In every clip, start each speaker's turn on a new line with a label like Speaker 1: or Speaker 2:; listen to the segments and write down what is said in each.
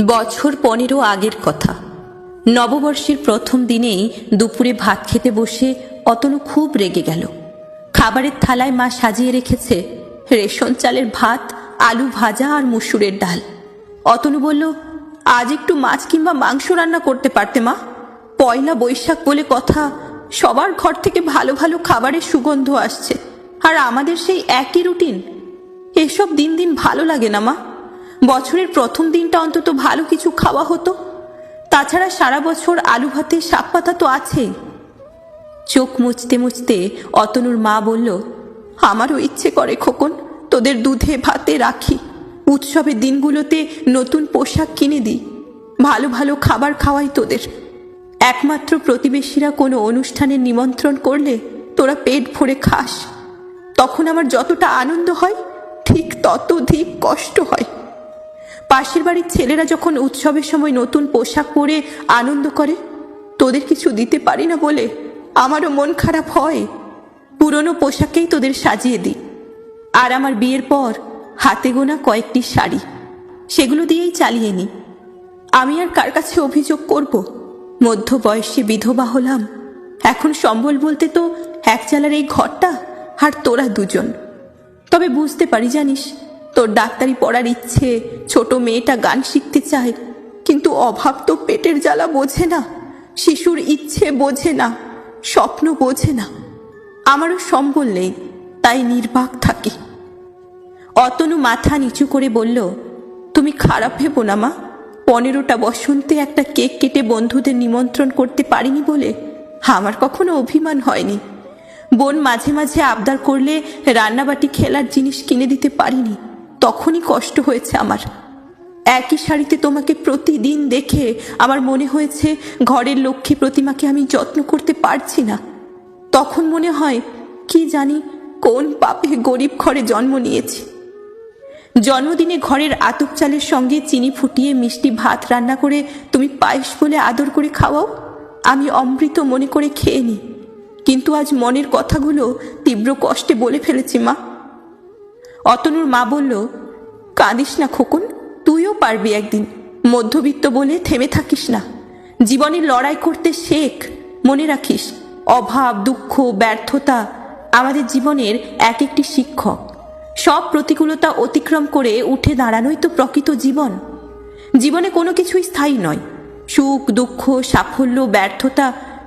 Speaker 1: বছর 15 আগের কথা। নববর্ষের প্রথম দিনেই দুপুরে ভাত খেতে বসে অতনু খুব রেগে গেল। খাবারের থালায় মা সাজিয়ে রেখেছে রেশন চালের ভাত, আলু ভাজা আর মুসুরের ডাল। অতনু বলল, আজ একটু মাছ কিংবা মাংস রান্না করতে পারতে মা। পয়লা বৈশাখ বলে কথা, সবার ঘর থেকে ভালো ভালো খাবারের সুগন্ধ আসছে, আর আমাদের সেই একই রুটিন। এসব দিন দিন ভালো লাগে না মা। বছরের প্রথম দিনটা অন্তত ভালো কিছু খাওয়া হতো। তাছাড়া সারা বছর আলু ভাতে শাক পাতা তো আছেই। চোখ মুছতে মুছতে অতনুর মা বলল, আমারও ইচ্ছে করে খোকন, তোদের দুধে ভাতে রাখি। উৎসবের দিনগুলোতে নতুন পোশাক কিনে দিই, ভালো ভালো খাবার খাওয়াই তোদের। একমাত্র প্রতিবেশীরা কোনো অনুষ্ঠানের নিমন্ত্রণ করলে তোরা পেট ভরে খাস। তখন আমার যতটা আনন্দ হয়, ঠিক ততোধিক কষ্ট হয়। পাশের বাড়ির ছেলেরা যখন উৎসবের সময় নতুন পোশাক পরে আনন্দ করে, তোদের কিছু দিতে পারি না বলে আমারও মন খারাপ হয়। পুরনো পোশাকেই তোদের সাজিয়ে দিই। আর আমার বিয়ের পর হাতে গোনা কয়েকটি শাড়ি, সেগুলো দিয়েই চালিয়ে নিই। আমি আর কার কাছে অভিযোগ করব? মধ্য বয়সে বিধবা হলাম, এখন সম্বল বলতে তো এক চালার এই ঘরটা আর তোরা দুজন। তবে বুঝতে পারি জানিস, তোর ডাক্তারি পড়ার ইচ্ছে, ছোট মেয়েটা গান শিখতে চায়, কিন্তু অভাব তো পেটের জ্বালা বোঝে না, শিশুর ইচ্ছে বোঝে না, স্বপ্ন বোঝে না। আমারও সম্বল নেই, তাই নির্বাক থাকি। অতনু মাথা নিচু করে বলল, তুমি খারাপ ভেবো না মা। 15টা বসন্তে একটা কেক কেটে বন্ধুদের নিমন্ত্রণ করতে পারিনি বলে আমার কখনো অভিমান হয়নি। বোন মাঝে মাঝে আবদার করলে রান্নাবাটি খেলার জিনিস কিনে দিতে পারিনি, তখনই কষ্ট হয়েছে আমার। একই শাড়িতে তোমাকে প্রতিদিন দেখে আমার মনে হয়েছে ঘরের লক্ষ্মী প্রতিমাকে আমি যত্ন করতে পারছি না। তখন মনে হয়, কি জানি কোন পাপে গরিব ঘরে জন্ম নিয়েছি। জন্মদিনে ঘরের আতপ চালের সঙ্গে চিনি ফুটিয়ে মিষ্টি ভাত রান্না করে তুমি পায়েস বলে আদর করে খাওয়াও, আমি অমৃত মনে করে খেয়ে নিই। কিন্তু আজ মনের কথাগুলো তীব্র কষ্টে বলে ফেলেছি মা। অতনুর মা বলল, কাঁদিস না খোকন, তুইও পারবি একদিন। মধ্যবিত্ত বলে থেমে থাকিস না, জীবনে লড়াই করতে শেখ। মনে রাখিস, অভাব, দুঃখ, ব্যর্থতা আমাদের জীবনের এক একটি শিক্ষক। সব প্রতিকূলতা অতিক্রম করে উঠে দাঁড়ানোই তো প্রকৃত জীবন। জীবনে কোনো কিছুই স্থায়ী নয়। সুখ, দুঃখ, সাফল্য, ব্যর্থতা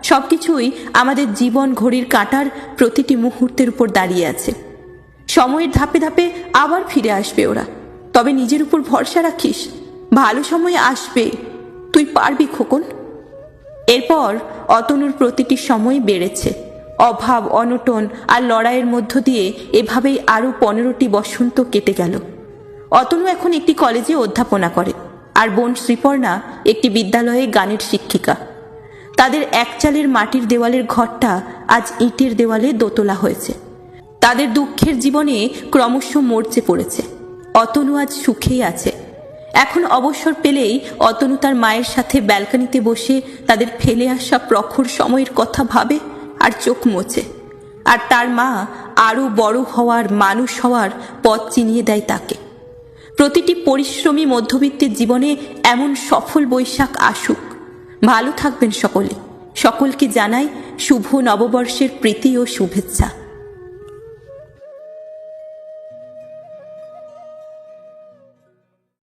Speaker 1: সবকিছুই আমাদের জীবন ঘড়ির কাঁটার প্রতিটি মুহূর্তের উপর দাঁড়িয়ে আছে। সময়ের ধাপে ধাপে আবার ফিরে আসবে ওরা। তবে নিজের উপর ভরসা রাখিস, ভালো সময় আসবে, তুই পারবি খোকন। এরপর অতনুর প্রতিটি সময় বেড়েছে। অভাব, অনটন আর লড়াইয়ের মধ্য দিয়ে এভাবেই আরও 15টি বসন্ত কেটে গেল। অতনু এখন একটি কলেজে অধ্যাপনা করে, আর বোন শ্রীপর্ণা একটি বিদ্যালয়ে গানের শিক্ষিকা। তাদের এক চালের মাটির দেওয়ালের ঘরটা আজ ইটের দেওয়ালে দোতলা হয়েছে। তাদের দুঃখের জীবনে ক্রমশ মরচে পড়েছে। অতনু আজ সুখেই আছে। এখন অবসর পেলেই অতনু তার মায়ের সাথে ব্যালকনিতে বসে তাদের ফেলে আসা প্রখর সময়ের কথা ভাবে আর চোখ মোছে। আর তার মা আরও বড় হওয়ার, মানুষ হওয়ার পথ চিনিয়ে দেয় তাকে। প্রতিটি পরিশ্রমী মধ্যবিত্তের জীবনে এমন সফল বৈশাখ আসুক। ভালো থাকবেন সকলে। সকলকে জানাই শুভ নববর্ষের প্রীতি ও শুভেচ্ছা।